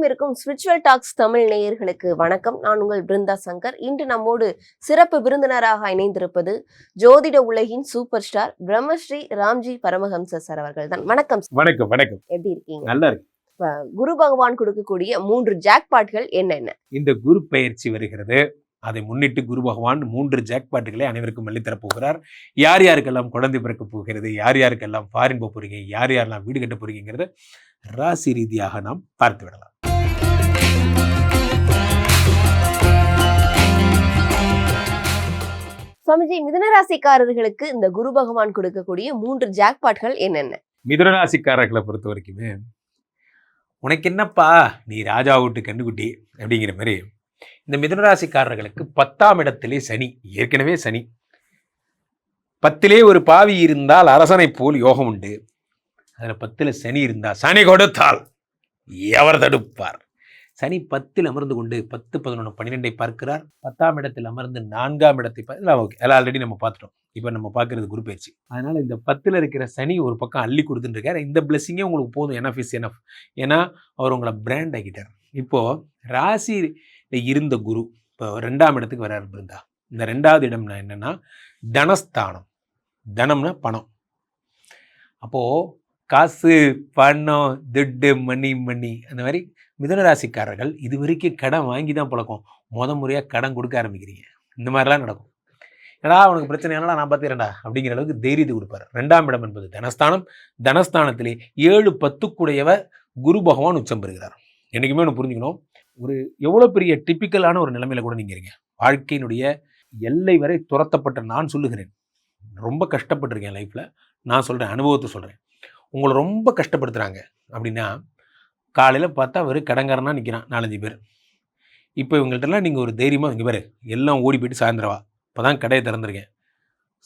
வரவிருக்கும் spiritual tax Tamil நேயர்களுக்கு வணக்கம். நான் உங்கள் பிருந்தா சங்கர். இன்று நம்மோடு சிறப்பு விருந்தினராக இணைந்திருப்பது ஜோதிட உலகின் super star Brahmasri Ramji Paramahamsa sir அவர்கள் தான். வணக்கம். வணக்கம். வணக்கம். எப்படி இருக்கீங்க? நல்லா இருக்கு. குரு பகவான் கொடுக்கக்கூடிய 3 ஜாக்பாட்கள் என்னென்ன? இந்த குரு பெயர்ச்சி வருகிறது. அதை முன்னிட்டு குரு பகவான் 3 ஜாக்பாட்டுகளை அனைவருக்கும் அள்ளித்தரப் போகிறார். யார் யாருக்கெல்லாம் குழந்தை பிறக்க போகிறது, யார் யாருக்கெல்லாம் ஃபாரின் போக போறீங்க, யார் யாரெல்லாம் வீடு கட்ட போறீங்கிறத ராசி ரீதியாக நாம் பார்த்து விடலாம். சுவாமிஜி, மிதுனராசிக்காரர்களுக்கு இந்த குரு பகவான் கொடுக்கக்கூடிய 3 ஜாக்பாட்கள் என்னென்ன? மிதுனராசிக்காரர்களை பொறுத்த வரைக்குமே உனக்கு என்னப்பா நீ ராஜா வீட்டு கண்ணுக்குட்டி அப்படிங்கிற மாதிரி இந்த மிதுனராசிக்காரர்களுக்கு 10ஆம் இடத்திலே சனி. ஏற்கனவே சனி 10லே ஒரு பாவி இருந்தால் அரசனை போல் யோகம் உண்டு. அதில் 10ல் சனி இருந்தால் சனி கொடுத்தால் எவர் தடுப்பார். சனி 10ல் அமர்ந்து கொண்டு 10, 11, 12 பார்க்கிறார். 10ஆம் இடத்தில் அமர்ந்து 4ஆம் இடத்தை ஓகே, அதெல்லாம் ஆல்ரெடி நம்ம பார்த்துட்டோம். இப்போ நம்ம பார்க்கறது குரு பயிற்சி. அதனால இந்த 10ல் இருக்கிற சனி ஒரு பக்கம் அள்ளி கொடுத்துட்டு இருக்காரு. இந்த பிளெஸிங்கே உங்களுக்கு போதும். Enough is enough. ஏன்னா அவர் உங்களை பிராண்ட் ஆகிட்டார். இப்போ ராசி இருந்த குரு இப்போ 2ஆம் இடத்துக்கு வராரு இருந்தா. இந்த 2வது இடம்னா என்னன்னா தனஸ்தானம். தனம்னா பணம். அப்போ காசு, பணம், துட்டு, மணி அந்த மாதிரி மிதுனராசிக்காரர்கள் இது வரைக்கும் கடன் வாங்கி தான் பழக்கம். முறையாக கடன் கொடுக்க ஆரம்பிக்கிறீங்க. இந்த மாதிரிலாம் நடக்கும். ஏன்னா அவனுக்கு பிரச்சனை என்னடா நான் பார்த்துக்கிறேன்டா அப்படிங்கிற அளவுக்கு தைரியத்தை கொடுப்பாரு. 2ஆம் இடம் என்பது தனஸ்தானம். தனஸ்தானத்திலே 7, 10 குரு பகவான் உச்சம் பெறுகிறார். என்றைக்குமே ஒன்று புரிஞ்சுக்கணும். ஒரு எவ்வளோ பெரிய டிப்பிக்கலான ஒரு நிலைமையில கூட நீங்கள் இருங்க. வாழ்க்கையினுடைய எல்லை வரை துரத்தப்பட்ட நான் சொல்லுகிறேன். ரொம்ப கஷ்டப்பட்டிருக்கேன் லைஃப்பில். நான் சொல்கிறேன், அனுபவத்தை சொல்கிறேன். உங்களை ரொம்ப கஷ்டப்படுத்துகிறாங்க அப்படின்னா காலையில் பார்த்தா வெறும் கடங்காரனா நிற்கிறான் 4-5 பேர். இப்போ இவங்கள்ட்டலாம் நீங்கள் ஒரு தைரியமாக இங்கே பாரு எல்லாம் ஓடி போயிட்டு சாயந்தரவா, இப்போ தான் கடையை திறந்துருக்கேன்,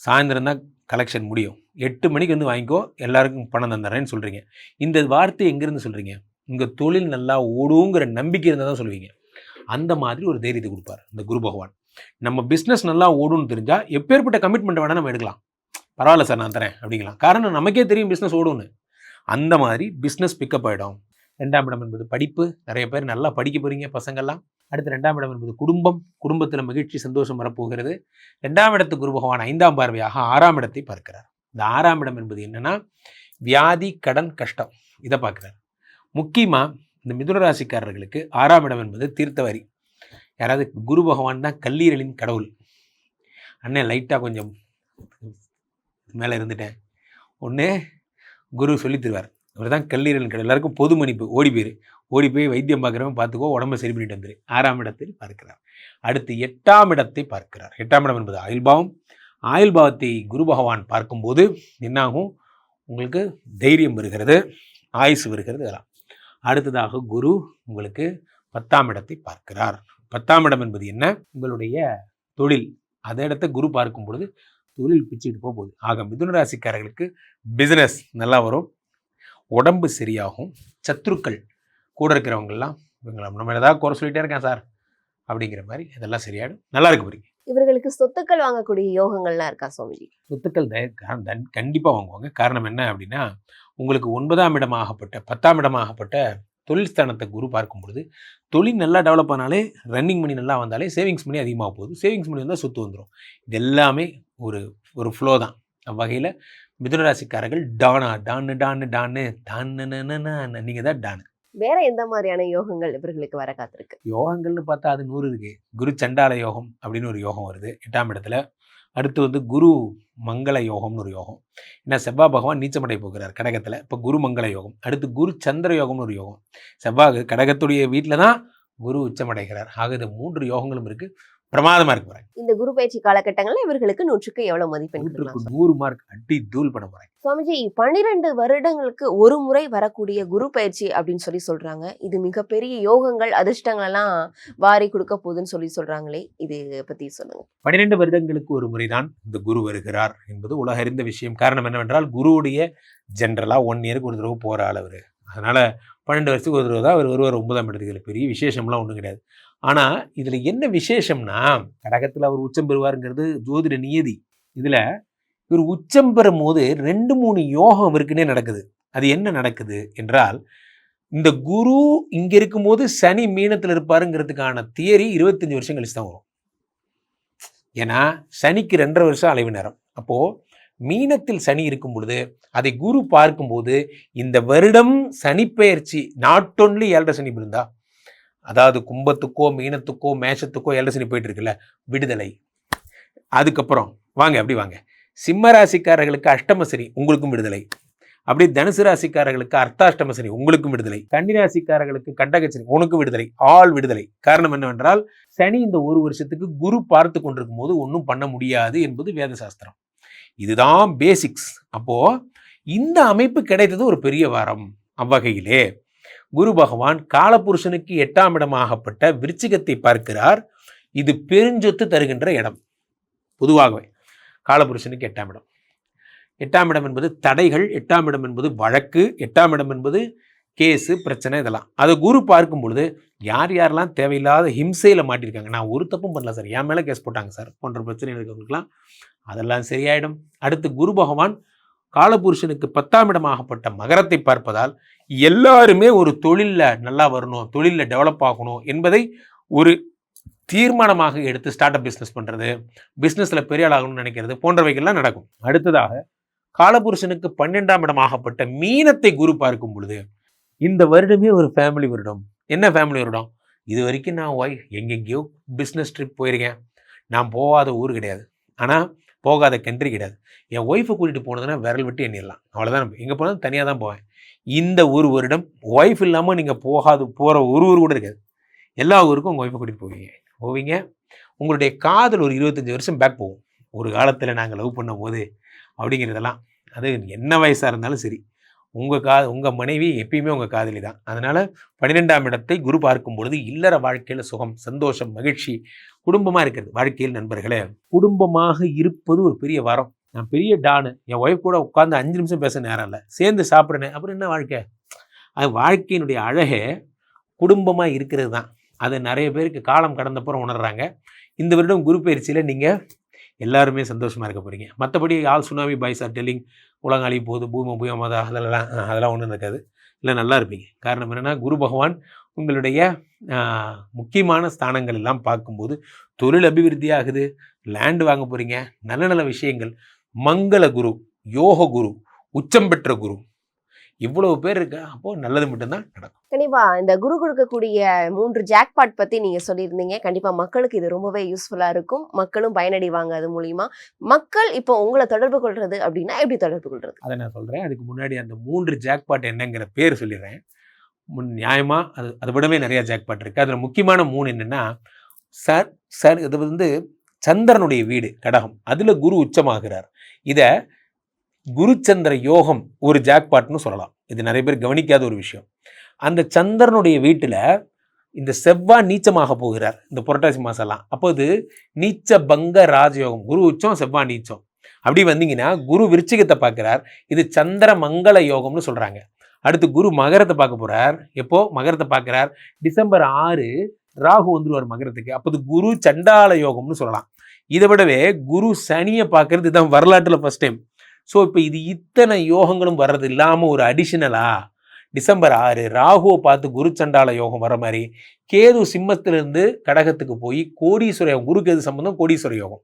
சாயந்தரம் தான் கலெக்ஷன் முடியும், 8 மணிக்கு வந்து வாங்கிக்கோ, எல்லாருக்கும் பணம் தந்துடுறேன்னு சொல்கிறீங்க. இந்த வார்த்தை எங்கேருந்து சொல்கிறீங்க? உங்கள் தொழில் நல்லா ஓடுங்கிற நம்பிக்கை இருந்தால் தான் சொல்லுவீங்க. அந்த மாதிரி ஒரு தைரியத்தை கொடுப்பார் இந்த குரு பகவான். நம்ம பிஸ்னஸ் நல்லா ஓடுன்னு தெரிஞ்சால் எப்பேற்பட்ட கமிட்மெண்ட் வேணால் நம்ம எடுக்கலாம். பரவாயில்ல சார் நான் தரேன் அப்படிங்கலாம். காரணம் நமக்கே தெரியும் பிஸ்னஸ் ஓடுன்னு. அந்த மாதிரி பிஸ்னஸ் பிக்கப் ஆகிடும். 2ஆம் இடம் என்பது படிப்பு. நிறைய பேர் நல்லா படிக்க போகிறீங்க பசங்கள்லாம். அடுத்து 2ஆம் இடம் என்பது குடும்பம். குடும்பத்தில் மகிழ்ச்சி, சந்தோஷம் வரப்போகிறது. 2ஆம் இடத்து குரு பகவான் 5ஆம் பார்வையாக 6ஆம் இடத்தை பார்க்கிறார். இந்த 6ஆம் இடம் என்பது என்னன்னா வியாதி, கடன், கஷ்டம், இதை பார்க்குறார். முக்கியமாக இந்த மிதுனராசிக்காரர்களுக்கு 6ஆம் இடம் என்பது தீர்த்தவாரி. யாராவது குரு பகவான் தான் கல்லீரலின் கடவுள். அண்ணன் லைட்டாக கொஞ்சம் மேலே இருந்துட்டேன். ஒன்று குரு சொல்லி தருவார். அவர் தான் கல்லீரலின் கடவுள். எல்லாருக்கும் பொது மன்னிப்பு. ஓடி போய் வைத்தியம் பார்க்குறவங்க பார்த்துக்கோ, உடம்பை சரி பண்ணிட்டு வந்துரு. 6ஆம் இடத்தில் பார்க்கிறார். அடுத்து 8ஆம் இடத்தை பார்க்கிறார். 8ஆம் இடம் என்பது ஆயுள்பாவம். ஆயுள்பாவத்தை குரு பகவான் பார்க்கும்போது என்னாகும்? உங்களுக்கு தைரியம் வருகிறது, ஆயுசு வருகிறது. இதெல்லாம் அடுத்ததாக குரு உங்களுக்கு 10ஆம் இடத்தை பார்க்கிறார். 10ஆம் இடம் என்பது என்ன? உங்களுடைய தொழில். அதே இடத்த குரு பார்க்கும் பொழுது தொழில் பிச்சுட்டு போகுது. ஆக மிதுனராசிக்காரர்களுக்கு பிஸ்னஸ் நல்லா வரும், உடம்பு சரியாகும், சத்துருக்கள் கூட இருக்கிறவங்கெல்லாம் இவங்களை நம்ம ஏதாவது குறை சொல்லிட்டே இருக்கேன் சார் அப்படிங்கிற மாதிரி இதெல்லாம் சரியாடும். நல்லா இருக்கு பாருங்க. இவர்களுக்கு சொத்துக்கள் வாங்கக்கூடிய யோகங்கள்லாம் இருக்கா சுவாமிஜி? சொத்துக்கள் கண்டிப்பாக வாங்குவாங்க. காரணம் என்ன அப்படின்னா உங்களுக்கு 9ஆம் இடமாகப்பட்ட 10ஆம் இடமாகப்பட்ட தொழில் ஸ்தானத்தை குரு பார்க்கும் பொழுது தொழில் நல்லா டெவலப் ஆனாலே, ரன்னிங் மணி நல்லா வந்தாலே சேவிங்ஸ் மணி அதிகமாக போகுது. சேவிங்ஸ் மணி வந்தால் சொத்து வந்துடும். இது எல்லாமே ஒரு ஃப்ளோ தான். அவ்வகையில் மிதுனராசிக்காரர்கள் டான்னு நீங்கள் தான் டானு. வேற எந்த மாதிரியான யோகங்கள் இவர்களுக்கு வர காத்திருக்கு? யோகங்கள்னு பார்த்தா அது 100 இருக்கு. குரு சண்டால யோகம் அப்படின்னு ஒரு யோகம் வருது 8ஆம் இடத்துல. அடுத்து குரு மங்கள யோகம்னு ஒரு யோகம். ஏன்னா செவ்வாய் பகவான் நீச்சமடை போகிறார் கடகத்தில். இப்போ குரு மங்கள யோகம். அடுத்து குரு சந்திர யோகம்னு ஒரு யோகம். செவ்வாய் கடகத்துடைய வீட்டில் தான் குரு உச்சமடைகிறார். ஆக இது 3 யோகங்களும் இருக்கு. பிரமாதமா இருக்கு போறாங்க. இந்த குரு பயிற்சி காலகட்டங்கள்ல இவர்களுக்கு 100க்கு எவ்வளவு மதிப்பெண்? 100 மார்க் அடி தூள் பண்ண போறாங்க. சுவாமிஜி, 12 வருடங்களுக்கு ஒரு முறை வரக்கூடிய குரு பயிற்சி அப்படின்னு சொல்றாங்க. இது மிகப்பெரிய யோகங்கள், அதிர்ஷ்டங்கள் எல்லாம் வாரி கொடுக்க போகுதுன்னு சொல்றாங்களே, இது பத்தி சொல்லுங்க. 12 வருடங்களுக்கு ஒரு முறைதான் இந்த குரு வருகிறார் என்பது உலக அறிந்த விஷயம். காரணம் என்னவென்றால் குருவுடைய ஜென்ரலா 1 இயருக்கு ஒரு தடவை போற ஆள் அவரு. அதனால 12 வருஷத்துக்கு ஒரு தடவை தான் அவர் வருவார் 9ஆம் இடத்துக்கு. பெரிய விசேஷம்லாம் ஒன்றும் கிடையாது. ஆனால் இதில் என்ன விசேஷம்னா கடகத்தில் அவர் உச்சம் பெறுவாருங்கிறது ஜோதிட நியதி. இதில் இவர் உச்சம் பெறும் போது 2-3 யோகம் இருக்குன்னே நடக்குது. அது என்ன நடக்குது என்றால் இந்த குரு இங்க இருக்கும்போது சனி மீனத்தில் இருப்பாருங்கிறதுக்கான தியரி 25 வருஷம் கழிச்சு தான் வரும். ஏன்னா சனிக்கு 2.5 வருஷம் அலைவு நேரம். அப்போ மீனத்தில் சனி இருக்கும் பொழுது அதை குரு பார்க்கும்போது இந்த வருடம் சனிப்பெயர்ச்சி நாட் ஒன்லி 7.5 சனி இருந்தா, அதாவது கும்பத்துக்கோ மீனத்துக்கோ மேஷத்துக்கோ 7.5 சனி போயிட்டு இருக்குல்ல, விடுதலை. அதுக்கப்புறம் வாங்க அப்படி வாங்க, சிம்ம ராசிக்காரர்களுக்கு அஷ்டம சனி, உங்களுக்கும் விடுதலை. அப்படி தனுசு ராசிக்காரர்களுக்கு அர்த்தாஷ்டம சனி, உங்களுக்கும் விடுதலை. கன்னி ராசிக்காரர்களுக்கு கண்டக சனி, உனக்கும் விடுதலை. ஆல் விடுதலை. காரணம் என்னவென்றால் சனி இந்த 1 வருஷத்துக்கு குரு பார்த்து கொண்டிருக்கும் போது ஒன்றும் பண்ண முடியாது என்பது வேத சாஸ்திரம். இதுதான் பேசிக்ஸ். அப்போ இந்த அமைப்பு கிடைத்தது ஒரு பெரிய வரம். அவ்வகையிலே குரு பகவான் காலபுருஷனுக்கு 8ஆம் இடமாகப்பட்ட விருச்சிகத்தை பார்க்கிறார். இது பெருஞ்சொத்து தருகின்ற இடம். பொதுவாகவே காலபுருஷனுக்கு 8ஆம் இடம். 8ஆம் இடம் என்பது தடைகள், 8ஆம் இடம் என்பது வழக்கு, 8ஆம் இடம் என்பது கேஸு பிரச்சனை, இதெல்லாம். அதை குரு பார்க்கும் பொழுது யார் யாரெல்லாம் தேவையில்லாத ஹிம்சையில் மாட்டியிருக்காங்க, நான் ஒரு தப்பும் பண்ணல சார், என் மேலே கேஸ் போட்டாங்க சார் போன்ற பிரச்சனை இருக்கிறவங்களுக்குலாம் அதெல்லாம் சரியாயிடும். அடுத்து குரு பகவான் காலபுருஷனுக்கு 10ஆம் இடமாகப்பட்ட மகரத்தை பார்ப்பதால் எல்லாருமே ஒரு தொழிலில் நல்லா வரணும், தொழிலில் டெவலப் ஆகணும் என்பதை ஒரு தீர்மானமாக எடுத்து ஸ்டார்ட் அப் பிஸ்னஸ் பண்ணுறது, பிஸ்னஸில் பெரிய ஆளாகணும்னு நினைக்கிறது போன்றவைகள்லாம் நடக்கும். அடுத்ததாக காலபுருஷனுக்கு 12ஆம் இடமாகப்பட்ட மீனத்தை குரு பார்க்கும் பொழுது இந்த வருடமே ஒரு ஃபேமிலி வருடம். என்ன ஃபேமிலி வருடம்? இது வரைக்கும் நான் எங்கெங்கேயோ பிஸ்னஸ் ட்ரிப் போயிருக்கேன். நான் போகாத ஊர் கிடையாது, ஆனால் போகாத கண்ட்ரி கிடையாது. என் ஒய்ஃபை கூட்டிகிட்டு போனதுன்னா விரல் விட்டு எண்ணிடலாம், அவ்வளோதான். எங்கே போனாலும் தனியாக தான் போவேன். இந்த ஒரு வருடம் ஒய்ஃப் இல்லாமல் நீங்கள் போகிற ஒரு ஊர் கூட இருக்காது. எல்லா ஊருக்கும் உங்கள் ஒய்ஃபை கூட்டிகிட்டு போவீங்க. உங்களுடைய காதல் ஒரு 25 வருஷம் பேக் போகும். ஒரு காலத்தில் நாங்கள் லவ் பண்ணும் போது அப்படிங்கிறதெல்லாம், அது என்ன வயசாக இருந்தாலும் சரி, உங்கள் மனைவி எப்பயுமே உங்கள் காதலி தான். அதனால் 12ஆம் இடத்தை குரு பார்க்கும் பொழுது இல்லற வாழ்க்கையில் சுகம், சந்தோஷம், மகிழ்ச்சி, குடும்பமாக இருக்கிறது. வாழ்க்கையில் நண்பர்களே, குடும்பமாக இருப்பது ஒரு பெரிய வரம். நான் பெரிய டானு, என் ஒய்ஃப் கூட உட்காந்து 5 நிமிஷம் பேச நேரம் இல்லை, சேர்ந்து சாப்பிட்றேன், அப்புறம் என்ன வாழ்க்கை? அது வாழ்க்கையினுடைய அழகே குடும்பமாக இருக்கிறது தான். அது நிறைய பேருக்கு காலம் கடந்தப்புறம் உணர்றாங்க. இந்த வருடம் குரு பயிற்சியில் நீங்கள் எல்லாருமே சந்தோஷமாக இருக்க போகிறீங்க. மற்றபடி all tsunami boys are telling உலகம் அழி போகுது, பூமி பூயமாதா, அதெல்லாம் ஒன்றும் இருக்காது. இல்லை, நல்லா இருப்பீங்க. காரணம் என்னென்னா குரு பகவான் உங்களுடைய முக்கியமான ஸ்தானங்கள் எல்லாம் பார்க்கும்போது தொழில் அபிவிருத்தி ஆகுது, லேண்டு வாங்க போகிறீங்க, நல்ல நல்ல விஷயங்கள். மங்கள குரு, யோக குரு, உச்சம் பெற்ற குரு, இவ்வளவு பேர் இருக்கு. அப்போ நல்லது மட்டும்தான் நடக்கும். கண்டிப்பா இந்த குரு கொடுக்கக்கூடிய 3 ஜாக்பாட் பத்தி நீங்க சொல்லியிருந்தீங்க. கண்டிப்பா மக்களுக்கு இது ரொம்பவே யூஸ்ஃபுல்லா இருக்கும், மக்களும் பயனடைவாங்க அது மூலியமா. மக்கள் இப்போ உங்களை தொடர்பு கொள்றது அப்படின்னா எப்படி தொடர்பு கொள்றது? அதை நான் சொல்றேன். அதுக்கு முன்னாடி அந்த 3 ஜாக்பாட் என்னங்கிற பேர் சொல்லிடுறேன். நியாயமா அதை விடவே நிறைய ஜாக்பாட் இருக்கு. அதுல முக்கியமான 3 என்னன்னா, இது வந்து சந்திரனுடைய வீடு கடகம், அதுல குரு உச்சமாகிறார். இத குருச்சந்திர யோகம் ஒரு ஜாக்பாட்னு சொல்லலாம். இது நிறைய பேர் கவனிக்காத ஒரு விஷயம். அந்த சந்திரனுடைய வீட்டில் இந்த செவ்வாய் நீச்சமாக போகிறார் இந்த புரட்டாசி மாசம்லாம். அப்போ இது நீச்ச பங்க ராஜயோகம், குரு உச்சம் செவ்வாய் நீச்சம். அப்படி வந்தீங்கன்னா குரு விருச்சிகத்தை பார்க்கிறார், இது சந்திர மங்கள யோகம்னு சொல்றாங்க. அடுத்து குரு மகரத்தை பார்க்க போறார். எப்போ மகரத்தை பார்க்கிறார்? டிசம்பர் 6 ராகு வந்துருவார் மகரத்துக்கு. அப்போது குரு சண்டால யோகம்னு சொல்லலாம். இதை விடவே குரு சனியை பார்க்கறது இதுதான் வரலாற்றில் ஃபர்ஸ்ட் டைம். ஸோ இப்போ இது இத்தனை யோகங்களும் வர்றது இல்லாமல் ஒரு அடிஷனலா டிசம்பர் 6 ராகுவை பார்த்து குரு சண்டால யோகம் வர மாதிரி கேது சிம்மத்திலிருந்து கடகத்துக்கு போய் கோடீஸ்வர யோகம், குரு கேது சம்பந்தம் கோடீஸ்வர யோகம்.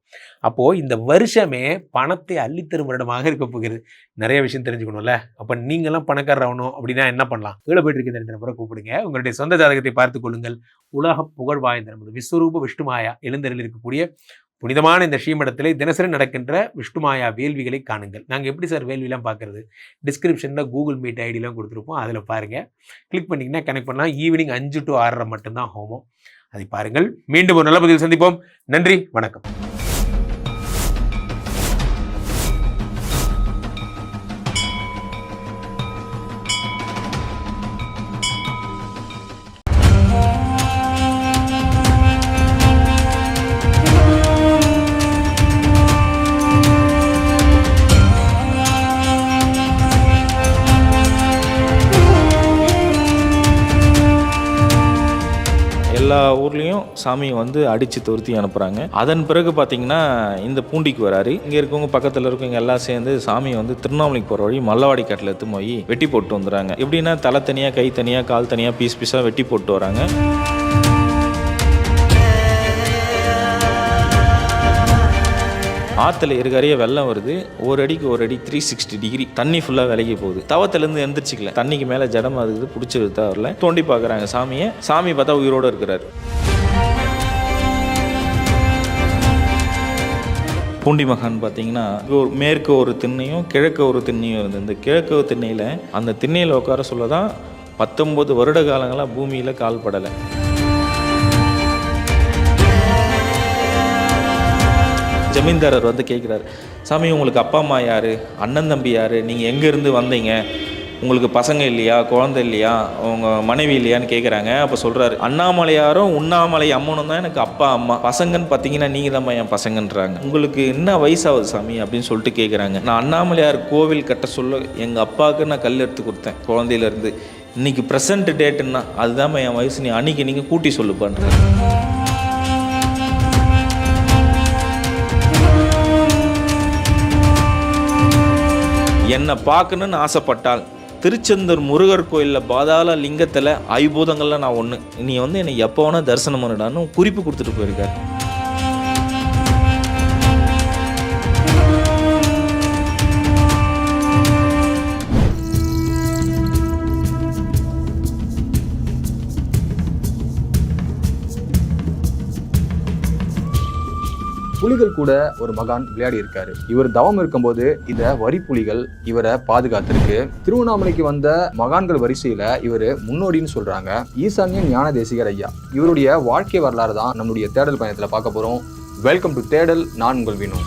அப்போது இந்த வருஷமே பணத்தை அள்ளித்தரும் வருடமாக இருக்க போகிறது. நிறைய விஷயம் தெரிஞ்சுக்கணும்ல. அப்போ நீங்களாம் பணக்காரவணும் அப்படின்னா என்ன பண்ணலாம்? கீழே போயிட்டு இருக்க 2 நபரை கூப்பிடுங்க, உங்களுடைய சொந்த ஜாதகத்தை பார்த்து கொள்ளுங்கள். உலக புகழ் வாய்ந்த நமது விஸ்வரூப விஷ்ணுமாயா எழுந்தரில் இருக்கக்கூடிய புனிதமான இந்த ஸ்ரீமடத்திலே தினசரி நடக்கின்ற விஷ்ணுமாயா வேள்விகளை காணுங்கள். நாங்கள் எப்படி சார் வேள்விலாம் பார்க்குறது? டிஸ்கிரிப்ஷனில் கூகுள் மீட் ஐடிலாம் கொடுத்துருப்போம், அதில் பாருங்கள். கிளிக் பண்ணிங்கன்னா கனெக்ட் பண்ணலாம். ஈவினிங் 5 to 6 மட்டும்தான் ஹோமம். அதை பாருங்கள். மீண்டும் ஒரு நல்ல பதிவில் சந்திப்போம். நன்றி, வணக்கம். எல்லா ஊர்லேயும் சாமியை வந்து அடித்து துருத்தி அனுப்புகிறாங்க. அதன் பிறகு பார்த்தீங்கன்னா இந்த பூண்டிக்கு வராரு. இங்கே இருக்கவங்க பக்கத்தில் இருக்கவங்க எல்லாம் சேர்ந்து சாமியை வந்து திருவண்ணாமலைக்கு போகிற வழி மல்லவாடி காட்டில் எடுத்து போய் வெட்டி போட்டு வந்துடுறாங்க. எப்படின்னா தலை தனியாக, கை தனியாக, கால் தனியாக, பீஸ் பீஸாக வெட்டி போட்டு வராங்க. ஆற்றுல இருக்கறைய வெள்ளம் வருது. ஒரு அடிக்கு ஒரு அடி 360 டிகிரி தண்ணி ஃபுல்லாக விலகி போகுது. தவத்திலேருந்து எந்திரிச்சிக்கல, தண்ணிக்கு மேலே ஜடம் அதுக்கு பிடிச்சி வரல. தோண்டி பார்க்குறாங்க சாமியை. சாமி பார்த்தா உயிரோடு இருக்கிறாரு. பூண்டி மகான் பார்த்தீங்கன்னா மேற்கு ஒரு திண்ணையும் கிழக்கு ஒரு திண்ணையும் இருந்தது. இந்த கிழக்கு திண்ணையில் அந்த திண்ணையில் உட்கார சொல்ல தான் 19 வருட காலங்களாக பூமியில் கால் படலை. ஜமீன்தாரர் வந்து கேட்குறாரு, சாமி உங்களுக்கு அப்பா அம்மா யார், அண்ணன் தம்பி யார், நீங்கள் எங்கேருந்து வந்தீங்க, உங்களுக்கு பசங்க இல்லையா, குழந்தை இல்லையா, உங்கள் மனைவி இல்லையான்னு கேட்குறாங்க. அப்போ சொல்கிறாரு, அண்ணாமலையாரும் உண்ணாமலை அம்மனும் தான் எனக்கு அப்பா அம்மா, பசங்கன்னு பார்த்தீங்கன்னா நீங்கள் தான் என் பசங்கன்றாங்க. உங்களுக்கு என்ன வயசாகுது சாமி அப்படின்னு சொல்லிட்டு கேட்குறாங்க. நான் அண்ணாமலையார் கோவில் கட்ட சொல்ல எங்கள் அப்பாவுக்கு நான் கல் எடுத்து கொடுத்தேன் குழந்தையிலேருந்து. இன்றைக்கி ப்ரெசன்ட் டேட்டுன்னா அதுதான் என் வயசு, நீ அன்றைக்கி நீங்கள் கூட்டி சொல்லுப்பான்ற. என்னை பார்க்கணுன்னு ஆசைப்பட்டால் திருச்செந்தூர் முருகர் கோயிலில் பாதாள லிங்கத்தில் ஐபூதங்களில் நான் ஒன்று, நீ வந்து என்னை எப்போ வேணால் தரிசனம் பண்ணிடான்னு குறிப்பு கொடுத்துட்டு போயிருக்காரு. புலிகள் கூட ஒரு மகான் விளையாடி இருக்காரு. இவர் தவம் இருக்கும்போது இந்த வரி புலிகள் இவரை பாதுகாத்திருக்கு. திருவண்ணாமலைக்கு வந்த மகான்கள் வரிசையில இவர் முன்னோடின்னு சொல்றாங்க. ஈசான்ய ஞான தேசிகர் ஐயா. இவருடைய வாழ்க்கை வரலாறு தான் நம்மளுடைய தேடல் பயணத்துல பார்க்க போறோம். வெல்கம் டு தேடல். நான் உங்கள் வினோ.